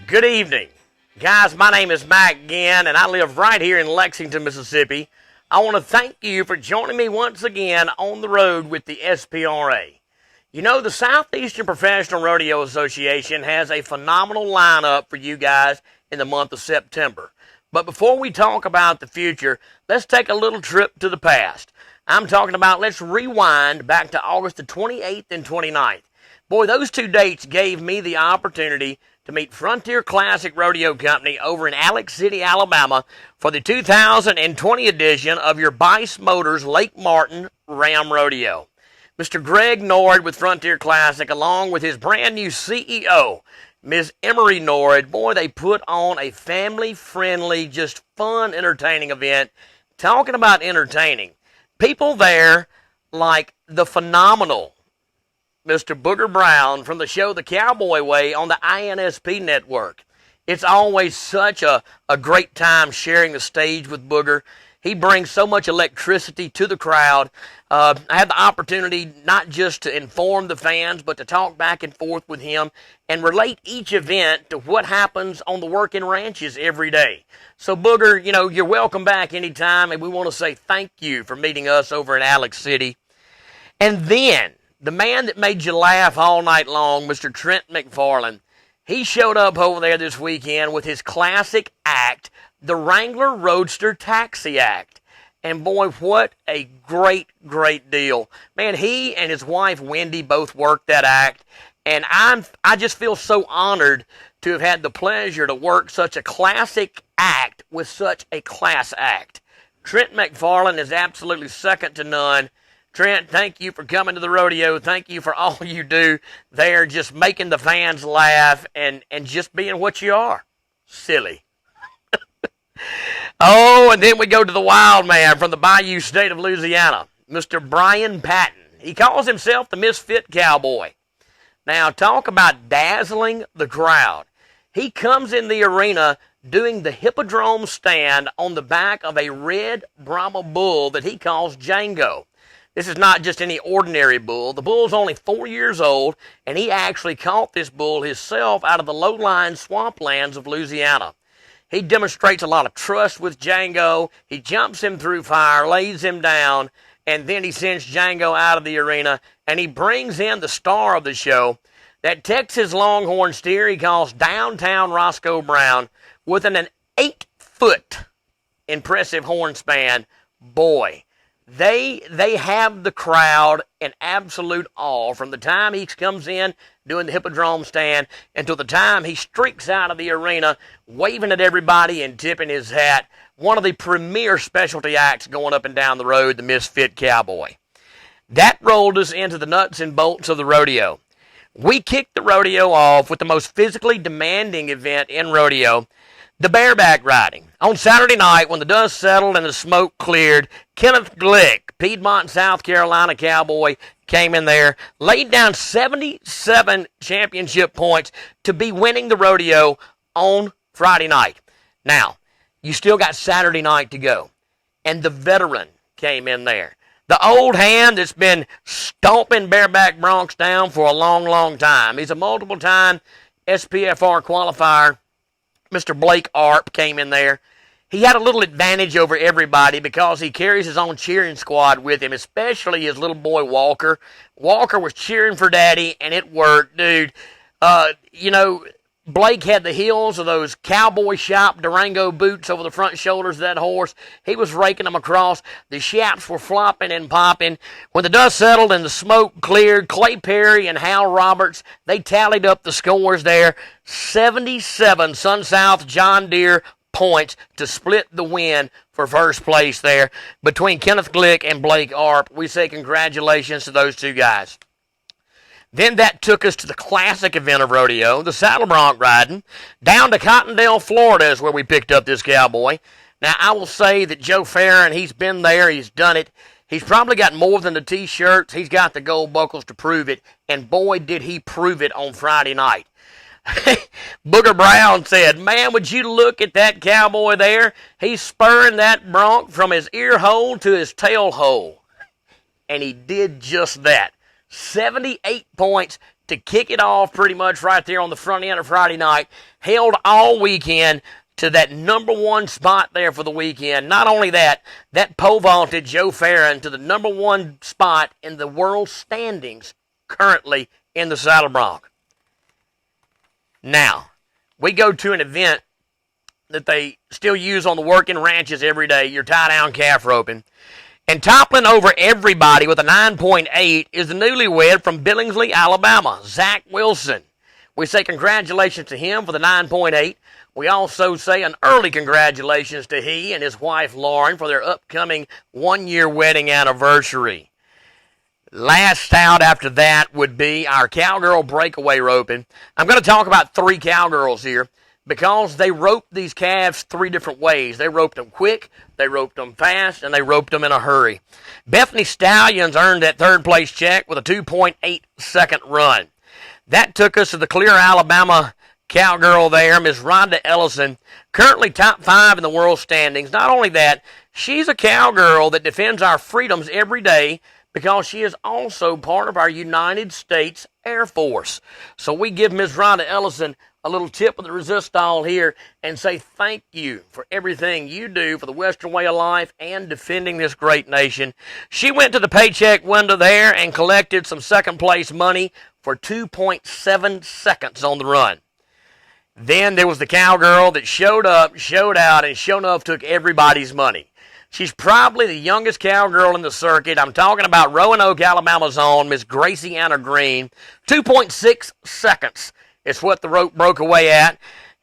Good evening. Guys, my name is Mac again, and I live right here in Lexington, Mississippi. I want to thank you for joining me once again on the road with the SPRA. You know, the Southeastern Professional Rodeo Association has a phenomenal lineup for you guys in the month of September. But before we talk about the future, let's take a little trip to the past. I'm talking about, let's rewind back to August the 28th and 29th. Boy, those two dates gave me the opportunity to meet Frontier Classic Rodeo Company over in Alex City, Alabama for the 2020 edition of your Bice Motors Lake Martin Ram Rodeo. Mr. Greg Nord with Frontier Classic, along with his brand new CEO, Ms. Emery Nord, boy, they put on a family-friendly, just fun, entertaining event. Talking about entertaining, people there like the phenomenal Mr. Booger Brown from the show The Cowboy Way on the INSP network. It's always such a great time sharing the stage with Booger. He brings so much electricity to the crowd. I had the opportunity not just to inform the fans, but to talk back and forth with him and relate each event to what happens on the working ranches every day. So, Booger, you know, you're welcome back anytime, and we want to say thank you for meeting us over in Alex City. And then, the man that made you laugh all night long, Mr. Trent McFarland, he showed up over there this weekend with his classic act, the Wrangler Roadster Taxi Act. And boy, what a great, great deal. Man, he and his wife, Wendy, both worked that act. And I just feel so honored to have had the pleasure to work such a classic act with such a class act. Trent McFarland is absolutely second to none. Trent, thank you for coming to the rodeo. Thank you for all you do there, just making the fans laugh and just being what you are. Silly. Oh, and then we go to the wild man from the Bayou State of Louisiana, Mr. Brian Patton. He calls himself the Misfit Cowboy. Now, talk about dazzling the crowd. He comes in the arena doing the hippodrome stand on the back of a red Brahma bull that he calls Django. This is not just any ordinary bull. The bull's only 4 years old, and he actually caught this bull himself out of the low-lying swamplands of Louisiana. He demonstrates a lot of trust with Django. He jumps him through fire, lays him down, and then he sends Django out of the arena, and he brings in the star of the show, that Texas Longhorn steer he calls Downtown Roscoe Brown, with an 8-foot impressive horn span. Boy, They have the crowd in absolute awe from the time he comes in doing the hippodrome stand until the time he streaks out of the arena, waving at everybody and tipping his hat. One of the premier specialty acts going up and down the road, the Misfit Cowboy. That rolled us into the nuts and bolts of the rodeo. We kicked the rodeo off with the most physically demanding event in rodeo, the bareback riding. On Saturday night, when the dust settled and the smoke cleared, Kenneth Glick, Piedmont, South Carolina cowboy, came in there, laid down 77 championship points to be winning the rodeo on Friday night. Now, you still got Saturday night to go. And the veteran came in there. The old hand that's been stomping bareback broncs down for a long, long time. He's a multiple-time SPFR qualifier. Mr. Blake Arp came in there. He had a little advantage over everybody because he carries his own cheering squad with him, especially his little boy Walker. Walker was cheering for Daddy, and it worked, dude. Blake had the heels of those cowboy shop Durango boots over the front shoulders of that horse. He was raking them across. The shaps were flopping and popping. When the dust settled and the smoke cleared, Clay Perry and Hal Roberts, they tallied up the scores there. 77 Sun South John Deere points to split the win for first place there between Kenneth Glick and Blake Arp. We say congratulations to those two guys. Then that took us to the classic event of rodeo, the saddle bronc riding. Down to Cottondale, Florida is where we picked up this cowboy. Now, I will say that Joe Farron, he's been there, he's done it. He's probably got more than the T-shirts. He's got the gold buckles to prove it. And boy, did he prove it on Friday night. Booger Brown said, man, would you look at that cowboy there? He's spurring that bronc from his ear hole to his tail hole. And he did just that. 78 points, to kick it off pretty much right there on the front end of Friday night. Held all weekend to that number one spot there for the weekend. Not only that, that pole vaulted Joe Farron to the number one spot in the world standings currently in the saddle bronc. Now, we go to an event that they still use on the working ranches every day, your tie-down calf roping. And toppling over everybody with a 9.8 is the newlywed from Billingsley, Alabama, Zach Wilson. We say congratulations to him for the 9.8. We also say an early congratulations to he and his wife Lauren for their upcoming one-year wedding anniversary. Last out after that would be our cowgirl breakaway roping. I'm going to talk about 3 cowgirls here because they roped these calves 3 different ways. They roped them quick, they roped them fast, and they roped them in a hurry. Bethany Stallions earned that third place check with a 2.8 second run. That took us to the Clear, Alabama cowgirl there, Miss Rhonda Ellison, currently top 5 in the world standings. Not only that, she's a cowgirl that defends our freedoms every day because she is also part of our United States Air Force. So we give Miss Rhonda Ellison a little tip of the resistol here and say thank you for everything you do for the Western way of life and defending this great nation. She went to the paycheck window there and collected some second place money for 2.7 seconds on the run. Then there was the cowgirl that showed up, showed out, and sure enough took everybody's money. She's probably the youngest cowgirl in the circuit. I'm talking about Roanoke, Alabama's own Miss Gracie Anna Green. 2.6 seconds is what the rope broke away at.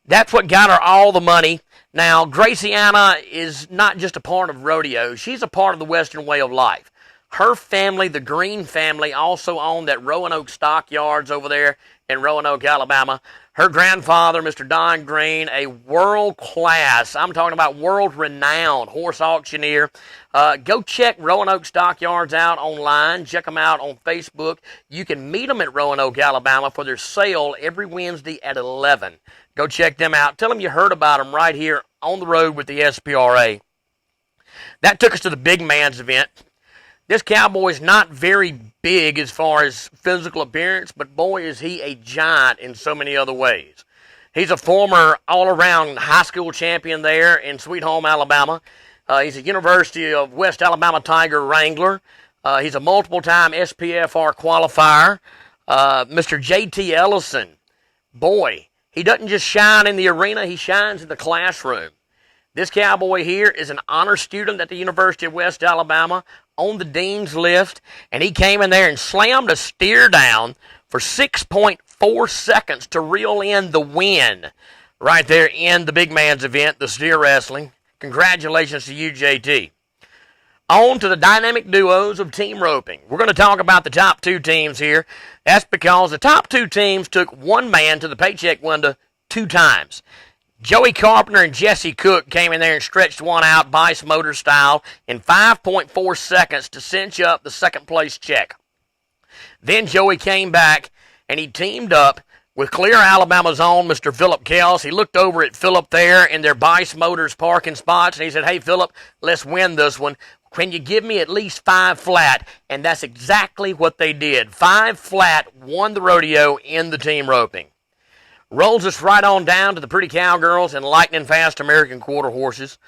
That's what got her all the money. Now, Gracie Anna is not just a part of rodeo. She's a part of the Western way of life. Her family, the Green family, also owned that Roanoke Stockyards over there in Roanoke, Alabama. Her grandfather, Mr. Don Green, a world-class, I'm talking about world-renowned horse auctioneer. Go check Roanoke Stockyards out online. Check them out on Facebook. You can meet them at Roanoke, Alabama for their sale every Wednesday at 11. Go check them out. Tell them you heard about them right here on the road with the SPRA. That took us to the big man's event. This cowboy's not very big as far as physical appearance, but boy is he a giant in so many other ways. He's a former all-around high school champion there in Sweet Home, Alabama. He's a University of West Alabama Tiger Wrangler. He's a multiple-time SPFR qualifier. Mr. J.T. Ellison, boy, he doesn't just shine in the arena, he shines in the classroom. This cowboy here is an honor student at the University of West Alabama on the dean's list, and he came in there and slammed a steer down for 6.4 seconds to reel in the win right there in the big man's event, the steer wrestling. Congratulations to you, JT. On to the dynamic duos of team roping. We're going to talk about the top 2 teams here. That's because the top 2 teams took one man to the paycheck window 2 times. Joey Carpenter and Jesse Cook came in there and stretched one out Bice Motor style in 5.4 seconds to cinch up the second place check. Then Joey came back and he teamed up with Clear, Alabama's own Mr. Philip Kels. He looked over at Philip there in their Bice Motors parking spots and he said, "Hey, Philip, let's win this one. Can you give me at least 5 flat?" And that's exactly what they did. 5 flat won the rodeo in the team roping. Rolls us right on down to the pretty cowgirls and lightning fast American quarter horses.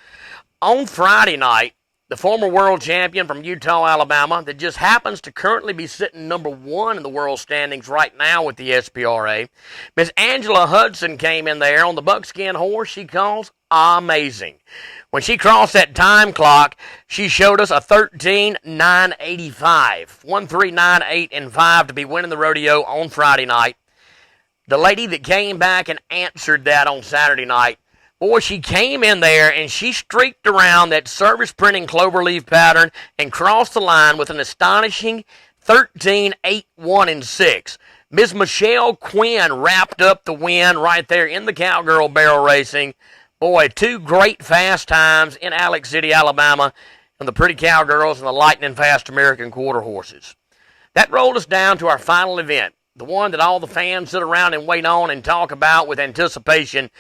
On Friday night, the former world champion from Utah, Alabama, that just happens to currently be sitting number 1 in the world standings right now with the SPRA, Miss Angela Hudson came in there on the buckskin horse she calls Amazing. When she crossed that time clock, she showed us a 13.985, 13.98 and 5 to be winning the rodeo on Friday night. The lady that came back and answered that on Saturday night, boy, she came in there and she streaked around that service printing cloverleaf pattern and crossed the line with an astonishing 13.81 and 6. Miss Michelle Quinn wrapped up the win right there in the cowgirl barrel racing. Boy, 2 great fast times in Alex City, Alabama, and the pretty cowgirls and the lightning fast American quarter horses. That rolled us down to our final event. The one that all the fans sit around and wait on and talk about with anticipation,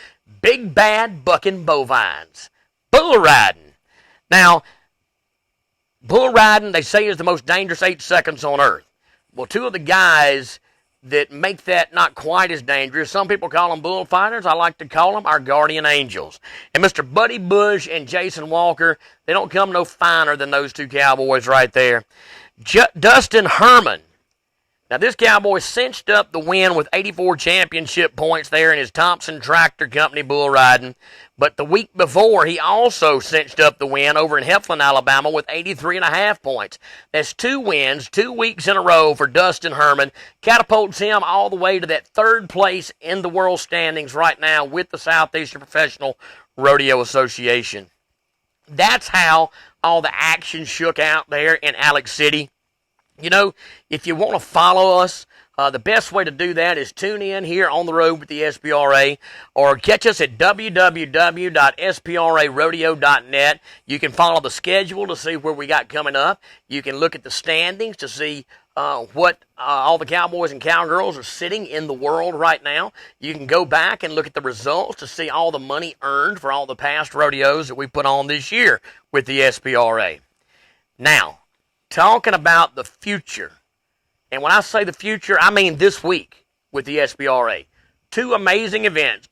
Big Bad Bucking Bovines. Bull riding. Now, bull riding, they say, is the most dangerous 8 seconds on earth. Well, 2 of the guys that make that not quite as dangerous. Some people call them bullfighters. I like to call them our guardian angels. And Mr. Buddy Bush and Jason Walker, they don't come no finer than those two cowboys right there. Dustin Herman. Now, this cowboy cinched up the win with 84 championship points there in his Thompson Tractor Company bull riding. But the week before, he also cinched up the win over in Heflin, Alabama with 83.5 points. That's 2 wins, 2 weeks in a row for Dustin Herman. Catapults him all the way to that 3rd place in the world standings right now with the Southeastern Professional Rodeo Association. That's how all the action shook out there in Alex City. You know, if you want to follow us, the best way to do that is tune in here on the road with the SPRA or catch us at www.sprarodeo.net. You can follow the schedule to see where we got coming up. You can look at the standings to see what all the cowboys and cowgirls are sitting in the world right now. You can go back and look at the results to see all the money earned for all the past rodeos that we put on this year with the SPRA. Now, talking about the future, and when I say the future, I mean this week with the SPRA. 2 amazing events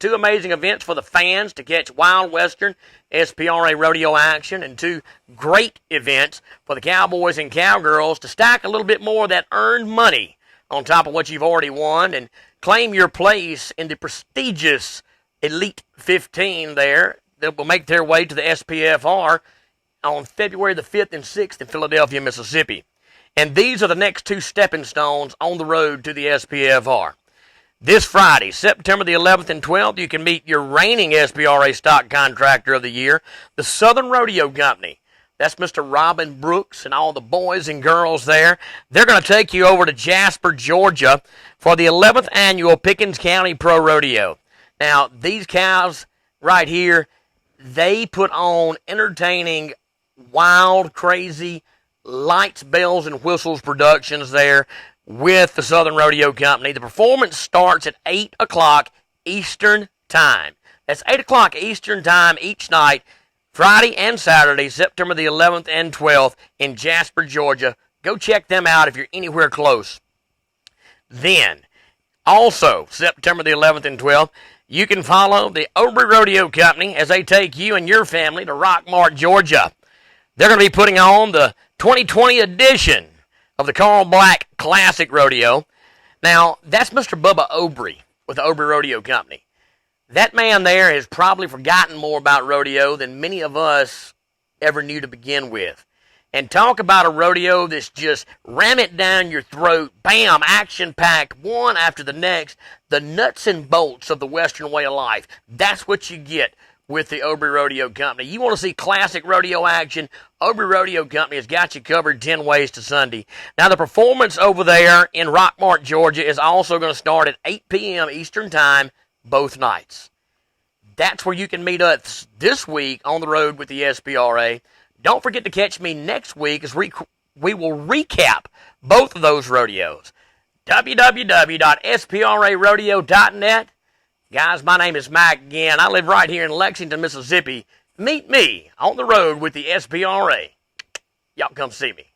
for the fans to catch Wild Western SPRA rodeo action, and 2 great events for the cowboys and cowgirls to stack a little bit more of that earned money on top of what you've already won and claim your place in the prestigious Elite 15 there that will make their way to the SPFR on February the 5th and 6th in Philadelphia, Mississippi. And these are the next 2 stepping stones on the road to the SPFR. This Friday, September the 11th and 12th, you can meet your reigning SPRA stock contractor of the year, the Southern Rodeo Company. That's Mr. Robin Brooks and all the boys and girls there. They're going to take you over to Jasper, Georgia for the 11th annual Pickens County Pro Rodeo. Now, these cows right here, they put on entertaining, wild, crazy, lights, bells, and whistles productions there with the Southern Rodeo Company. The performance starts at 8 o'clock Eastern Time. That's 8 o'clock Eastern Time each night, Friday and Saturday, September the 11th and 12th in Jasper, Georgia. Go check them out if you're anywhere close. Then, also, September the 11th and 12th, you can follow the Aubrey Rodeo Company as they take you and your family to Rockmart, Georgia. They're going to be putting on the 2020 edition of the Carl Black Classic Rodeo. Now, that's Mr. Bubba Aubrey with the Aubrey Rodeo Company. That man there has probably forgotten more about rodeo than many of us ever knew to begin with. And talk about a rodeo that's just ram it down your throat, bam, action-packed, one after the next, the nuts and bolts of the Western way of life. That's what you get with the Aubrey Rodeo Company. You want to see classic rodeo action? Aubrey Rodeo Company has got you covered 10 ways to Sunday. Now, the performance over there in Rockmart, Georgia is also going to start at 8 p.m. Eastern Time both nights. That's where you can meet us this week on the road with the SPRA. Don't forget to catch me next week as we will recap both of those rodeos. www.sprarodeo.net. Guys, my name is Mac again. I live right here in Lexington, Mississippi. Meet me on the road with the SPRA. Y'all come see me.